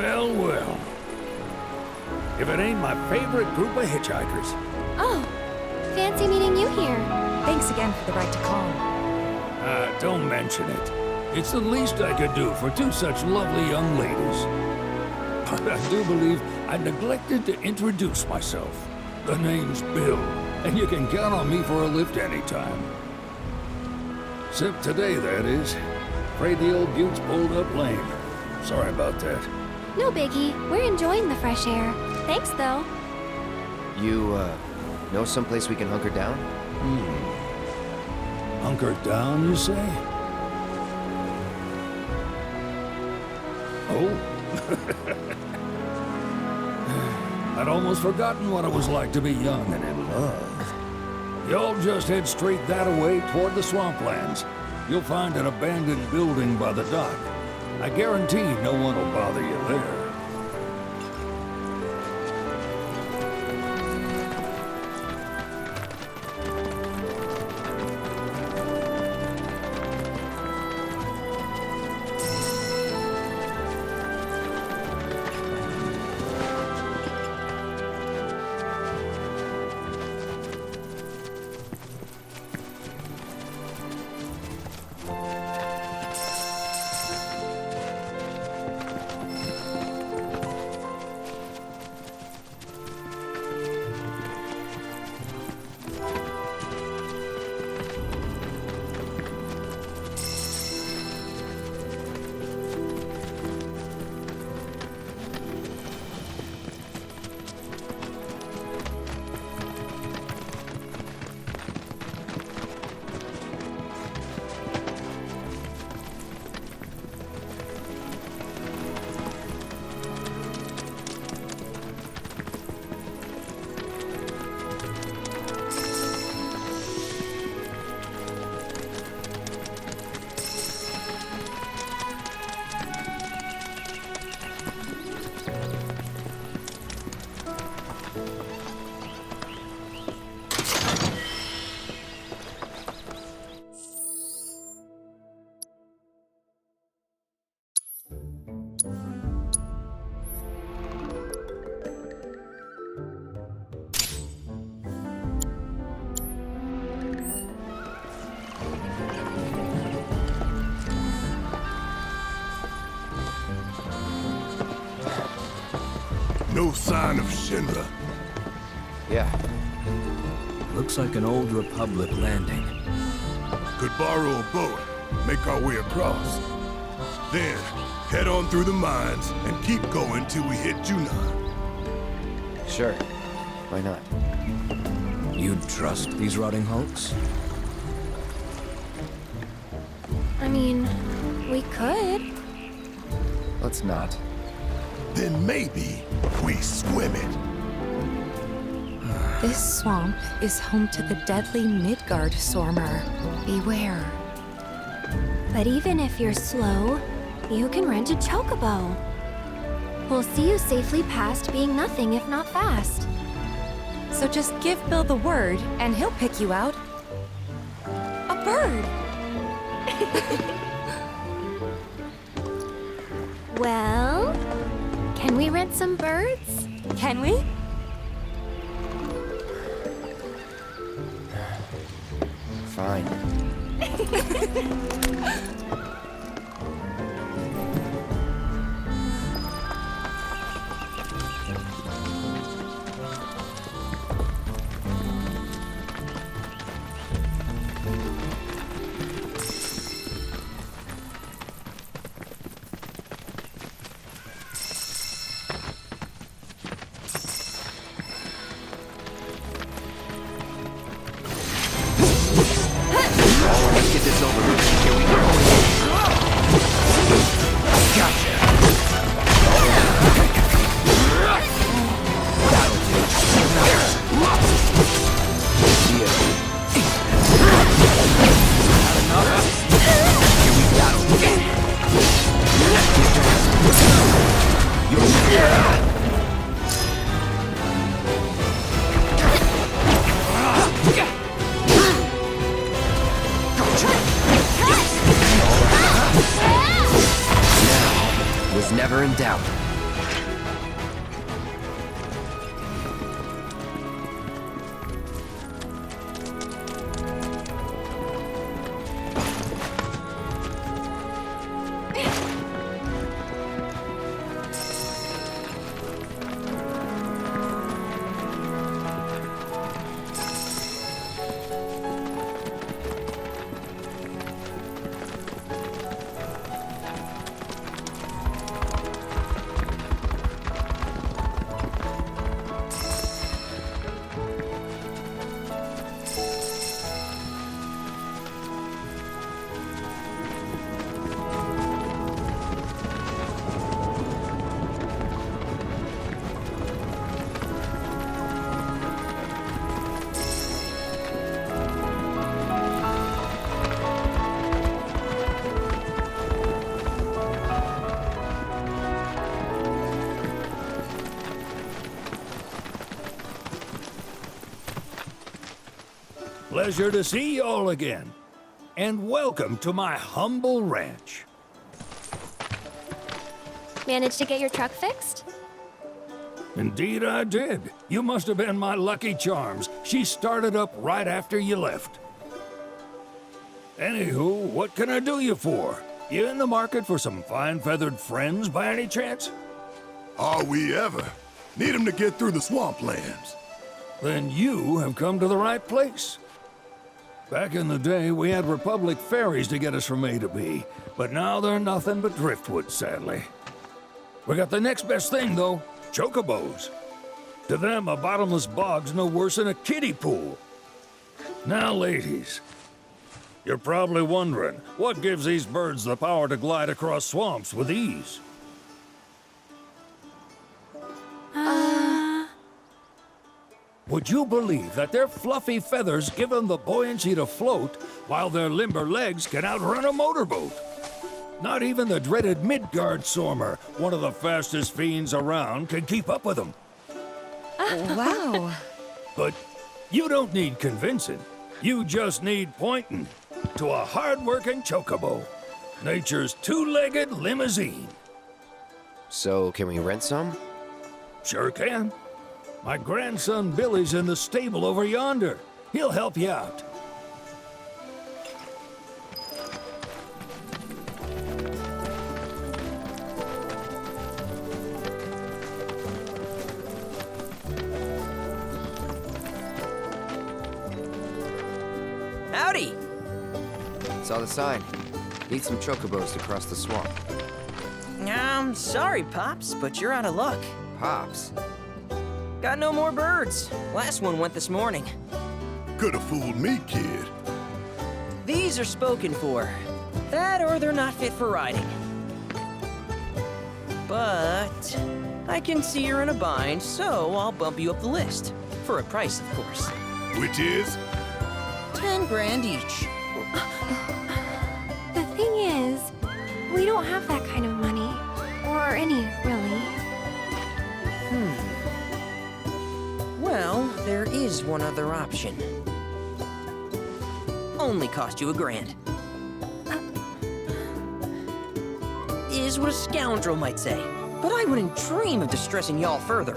Well, well. If it ain't my favorite group of hitchhikers. Oh, fancy meeting you here. Thanks again for the right to call. Don't mention it. It's the least I could do for two such lovely young ladies. But I do believe I neglected to introduce myself. The name's Bill, and you can count on me for a lift anytime. Except today, that is. Afraid the old bute's pulled up lame. Sorry about that. No biggie. We're enjoying the fresh air. Thanks, though. You, know someplace we can hunker down? Hunker down, you say? Oh? I'd almost forgotten what it was like to be young and in love. Y'all just head straight that away toward the swamplands. You'll find an abandoned building by the dock. I guarantee no one will bother you there. No sign of Shinra. Yeah. Looks like an old Republic landing. Could borrow a boat, make our way across. Then, head on through the mines and keep going till we hit Junon. Sure. Why not? You'd trust these rotting hulks? I mean, we could. Let's not. Then maybe we swim it. This swamp is home to the deadly Midgard Sormer. Beware. But even if you're slow, you can rent a chocobo. We'll see you safely past being nothing if not fast. So just give Bill the word, and he'll pick you out. A bird! Well, can we rent some birds? Can we? Fine. Let's get this over with. Here we go. Gotcha. That'll do. See ya. Here we go. Was never in doubt. pleasure to see y'all again. And welcome to my humble ranch. Managed to get your truck fixed? Indeed I did. You must have been my lucky charms. She started up right after you left. Anywho, what can I do you for? You in the market for some fine feathered friends by any chance? Are we ever? Need 'em to get through the swamplands. Then you have come to the right place. Back in the day, we had Republic ferries to get us from A to B, but now they're nothing but driftwood, sadly. We got the next best thing, though, chocobos. To them, a bottomless bog's no worse than a kiddie pool. Now, ladies, you're probably wondering, what gives these birds the power to glide across swamps with ease? Would you believe that their fluffy feathers give them the buoyancy to float, while their limber legs can outrun a motorboat? Not even the dreaded Midgard Sormer, one of the fastest fiends around, can keep up with them. Wow. But you don't need convincing. You just need pointing to a hard-working chocobo. Nature's two-legged limousine. So, can we rent some? Sure can. My grandson Billy's in the stable over yonder. He'll help you out. Howdy! Saw the sign. Need some chocobos to cross the swamp. Sorry, Pops, but you're out of luck. Pops. Got no more birds. Last one went this morning. Could've fooled me, kid. These are spoken for. That or they're not fit for riding. But I can see you're in a bind, so I'll bump you up the list. For a price, of course. Which is? 10 grand each. The thing is, we don't have that kind of money. Or any, really. Well, there is one other option. Only cost you $1,000. Is what a scoundrel might say. But I wouldn't dream of distressing y'all further.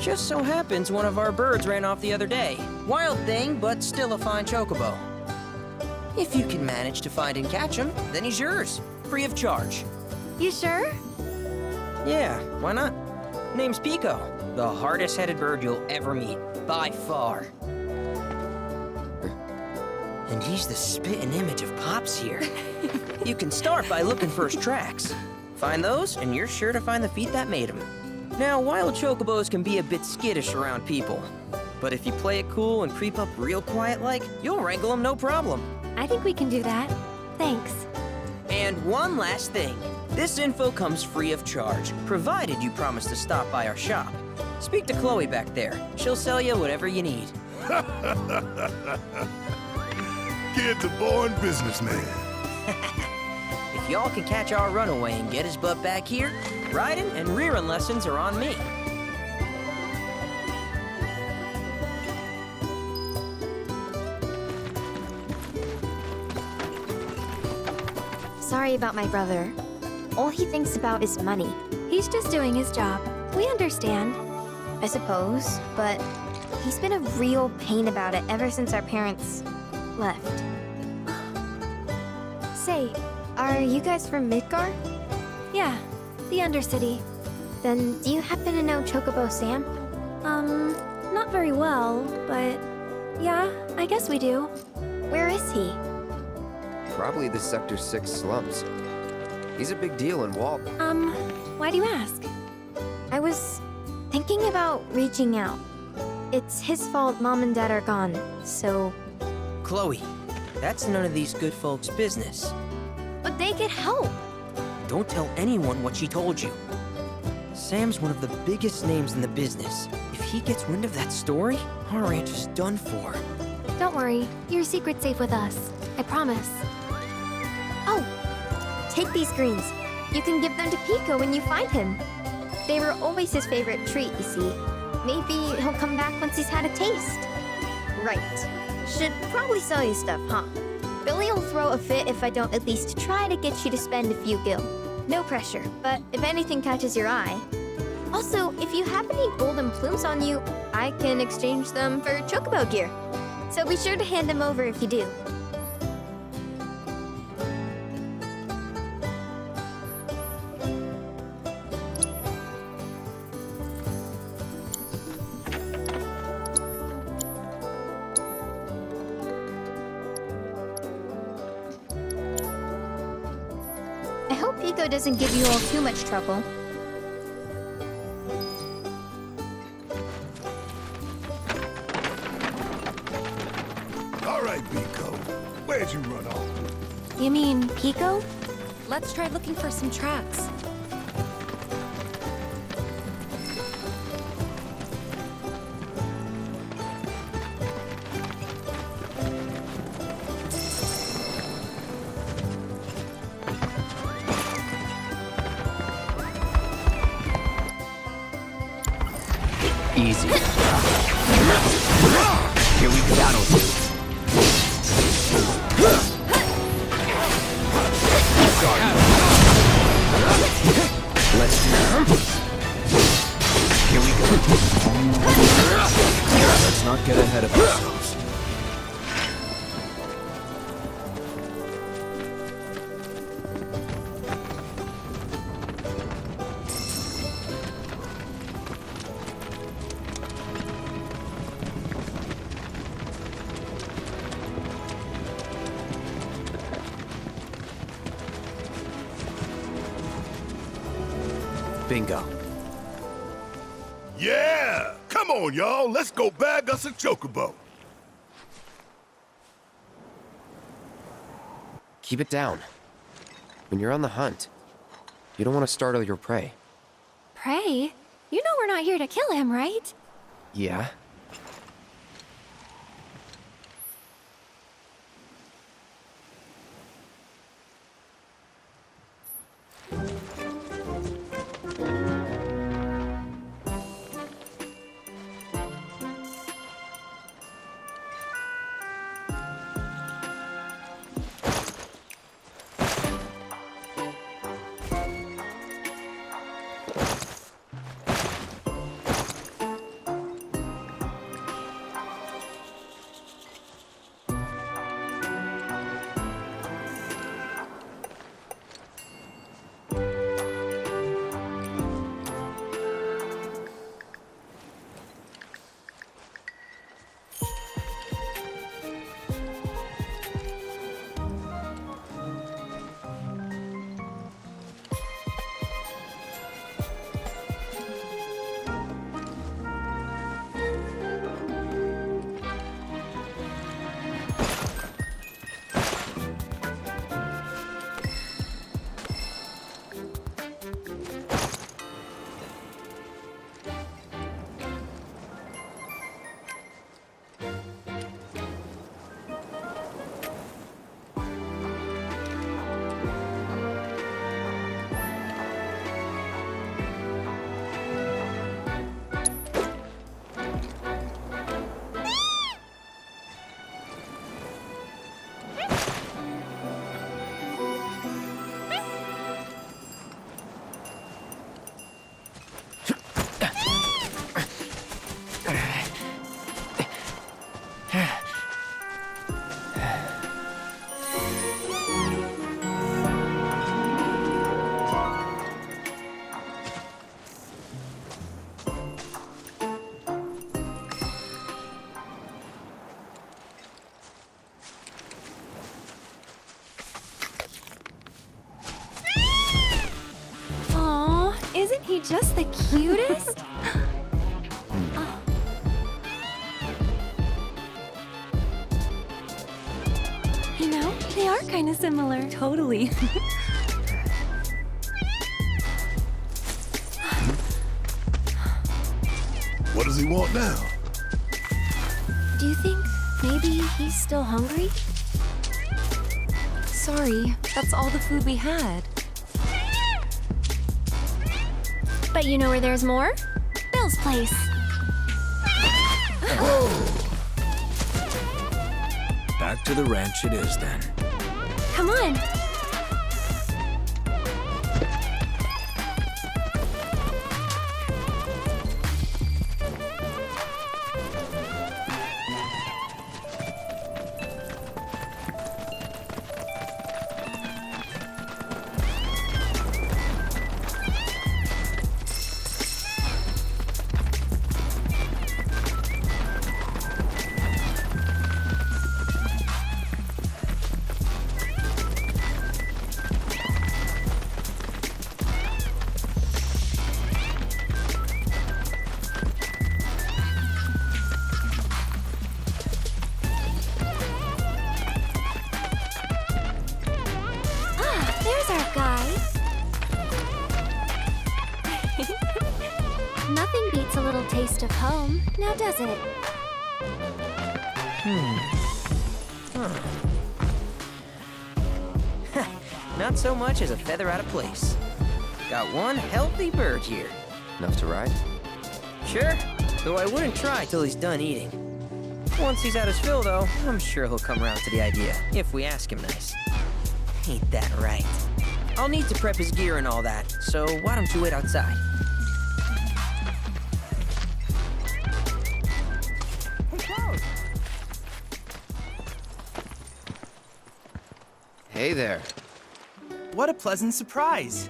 Just so happens one of our birds ran off the other day. Wild thing, but still a fine chocobo. If you can manage to find and catch him, then he's yours, free of charge. You sure? Yeah, why not? Name's Piko, the hardest-headed bird you'll ever meet, by far. And he's the spitting image of Pops here. You can start by looking for his tracks. Find those, and you're sure to find the feet that made him. Now, wild chocobos can be a bit skittish around people. But if you play it cool and creep up real quiet-like, you'll wrangle them no problem. I think we can do that. Thanks. And one last thing. This info comes free of charge, provided you promise to stop by our shop. Speak to Chloe back there. She'll sell you whatever you need. Kid's a born businessman. If y'all can catch our runaway and get his butt back here, riding and rearing lessons are on me. Sorry about my brother. All he thinks about is money. He's just doing his job. We understand. I suppose, but he's been a real pain about it ever since our parents left. Say, are you guys from Midgard? Yeah, the Undercity. Then do you happen to know Chocobo Sam? Not very well, but yeah, I guess we do. Where is he? Probably the Sector 6 slums. He's a big deal in Walton. Why do you ask? I was thinking about reaching out. It's his fault Mom and Dad are gone, so... Chloe, that's none of these good folks' business. But they could help. Don't tell anyone what she told you. Sam's one of the biggest names in the business. If he gets wind of that story, our ranch is done for. Don't worry, your secret's safe with us. I promise. Oh, take these greens. You can give them to Piko when you find him. They were always his favorite treat, you see. Maybe he'll come back once he's had a taste. Right. Should probably sell you stuff, huh? Billy'll throw a fit if I don't at least try to get you to spend a few gil. No pressure, but if anything catches your eye. Also, if you have any golden plumes on you, I can exchange them for chocobo gear. So be sure to hand them over if you do. I hope Piko doesn't give you all too much trouble. All right, Piko. Where'd you run off? You mean Piko? Let's try looking for some tracks. Easy. Here we go. That'll do. Let's do it. Here we go. Let's not get ahead of ourselves. Bingo. Yeah! Come on, y'all. Let's go bag us a chocobo. Keep it down. When you're on the hunt, you don't want to startle your prey. Prey? You know we're not here to kill him, right? Yeah? Isn't he just the cutest? You know, they are kind of similar. Totally. What does he want now? Do you think maybe he's still hungry? Sorry, that's all the food we had. But you know where there's more? Bill's place. Back to the ranch it is then. Come on. There's our guy. Nothing beats a little taste of home, now does it? Not so much as a feather out of place. Got one healthy bird here. Enough to ride? Sure, though I wouldn't try till he's done eating. Once he's had his fill, though, I'm sure he'll come around to the idea, if we ask him nice. Ain't that right? I'll need to prep his gear and all that, so why don't you wait outside? Hey there. What a pleasant surprise.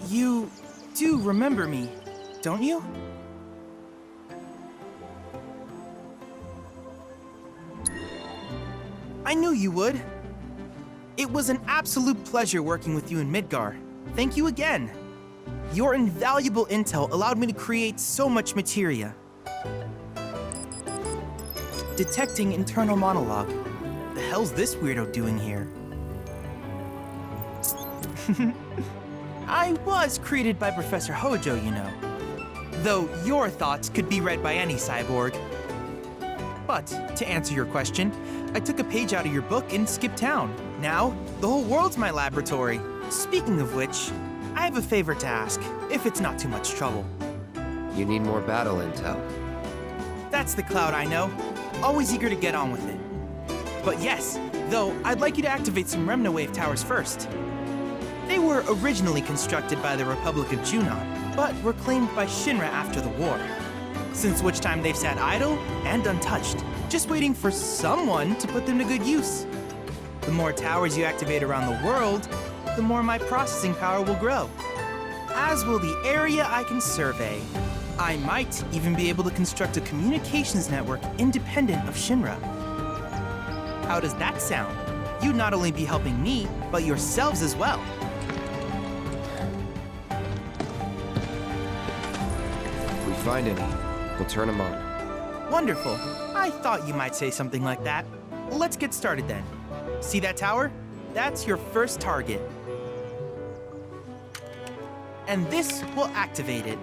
You do remember me, don't you? I knew you would. It was an absolute pleasure working with you in Midgar. Thank you again. Your invaluable intel allowed me to create so much materia. Detecting internal monologue. The hell's this weirdo doing here? I was created by Professor Hojo, you know. Though your thoughts could be read by any cyborg. But, to answer your question, I took a page out of your book and skipped town. Now, the whole world's my laboratory. Speaking of which, I have a favor to ask, if it's not too much trouble. You need more battle intel. That's the Cloud I know. Always eager to get on with it. But yes, though, I'd like you to activate some Remnawave towers first. They were originally constructed by the Republic of Junon, but were claimed by Shinra after the war. Since which time they've sat idle and untouched, just waiting for someone to put them to good use. The more towers you activate around the world, the more my processing power will grow. As will the area I can survey. I might even be able to construct a communications network independent of Shinra. How does that sound? You'd not only be helping me, but yourselves as well. If we find any, we'll turn them on. Wonderful. I thought you might say something like that. Let's get started then. See that tower? That's your first target. And this will activate it.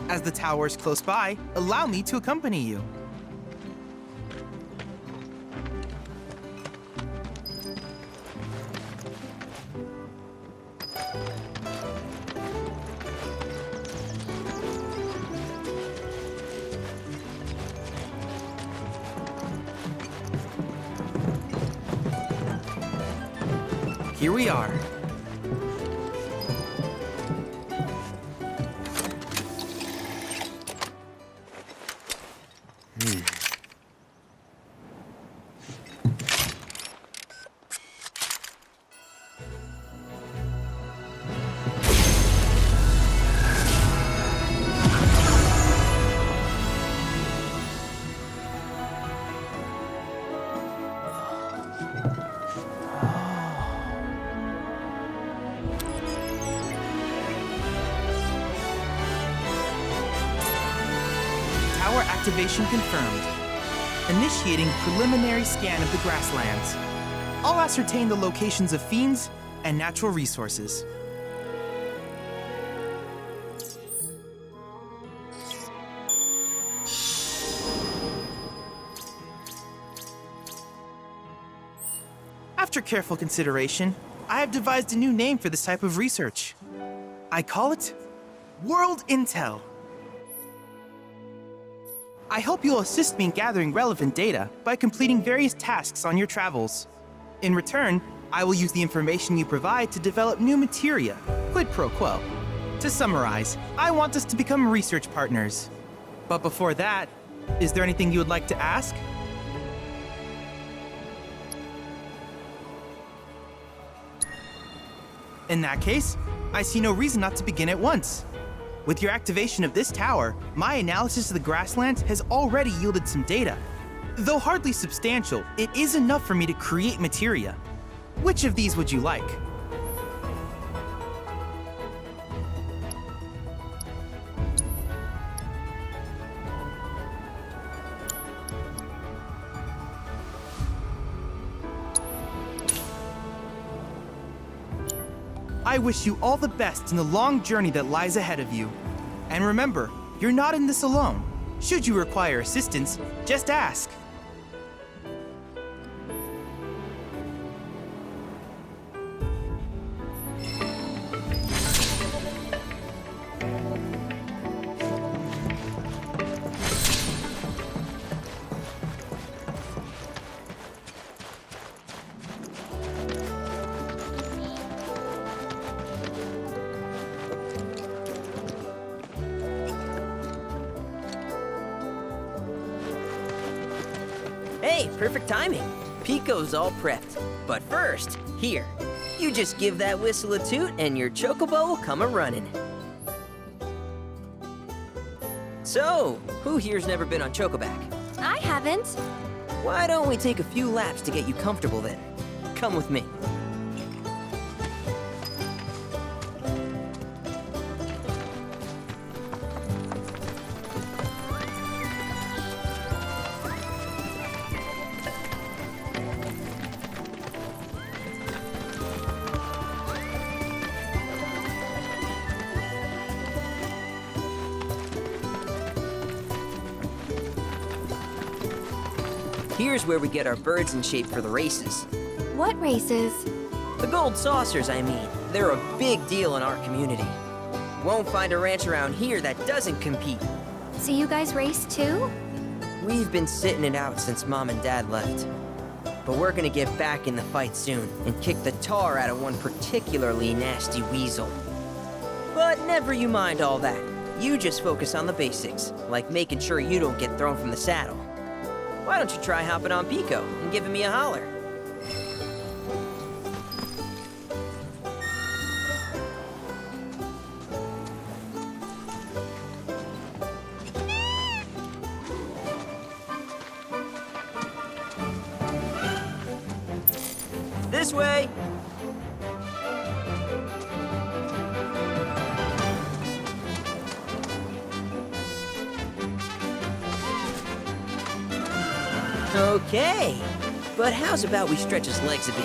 As the tower is close by, allow me to accompany you. Here we are. Tower activation confirmed. Initiating preliminary scan of the grasslands. I'll ascertain the locations of fiends and natural resources. After careful consideration, I have devised a new name for this type of research. I call it World Intel. I hope you'll assist me in gathering relevant data by completing various tasks on your travels. In return, I will use the information you provide to develop new materia, quid pro quo. To summarize, I want us to become research partners. But before that, is there anything you would like to ask? In that case, I see no reason not to begin at once. With your activation of this tower, my analysis of the grasslands has already yielded some data. Though hardly substantial, it is enough for me to create materia. Which of these would you like? I wish you all the best in the long journey that lies ahead of you. And remember, you're not in this alone. Should you require assistance, just ask. Hey, perfect timing. Piko's all prepped. But first, here, you just give that whistle a toot and your chocobo will come a-running. So, who here's never been on Chocoback? I haven't. Why don't we take a few laps to get you comfortable then? Come with me. Here's where we get our birds in shape for the races. What races? The gold saucers, I mean. They're a big deal in our community. Won't find a ranch around here that doesn't compete. So you guys race too? We've been sitting it out since Mom and Dad left. But we're gonna get back in the fight soon and kick the tar out of one particularly nasty weasel. But never you mind all that. You just focus on the basics, like making sure you don't get thrown from the saddle. Why don't you try hopping on Piko and giving me a holler? This way! Okay, but how's about we stretch his legs a bit?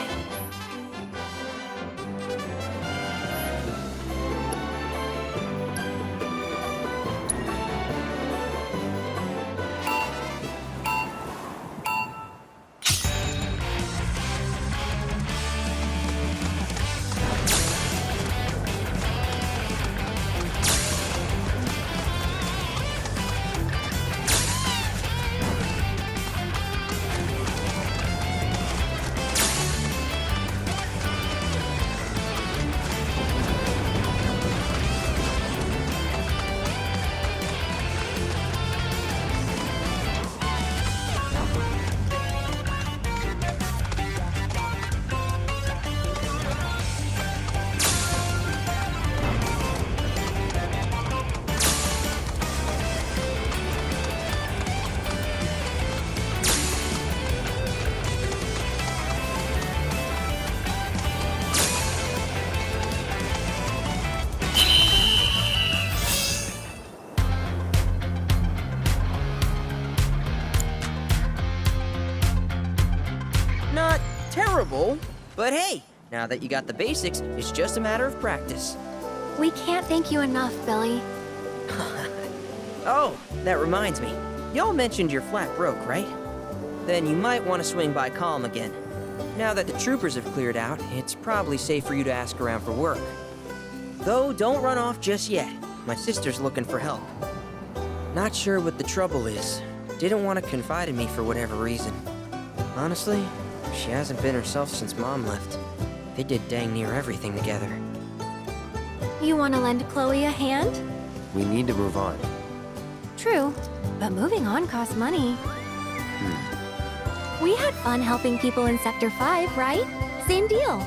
Not terrible, but hey, now that you got the basics, it's just a matter of practice. We can't thank you enough, Billy. Oh, that reminds me. Y'all mentioned your flat broke, right? Then you might want to swing by Calm again. Now that the troopers have cleared out, it's probably safe for you to ask around for work. Though, don't run off just yet. My sister's looking for help. Not sure what the trouble is, didn't want to confide in me for whatever reason. Honestly, she hasn't been herself since Mom left. They did dang near everything together. You want to lend Chloe a hand? We need to move on. True, but moving on costs money. We had fun helping people in Sector 5, right? Same deal.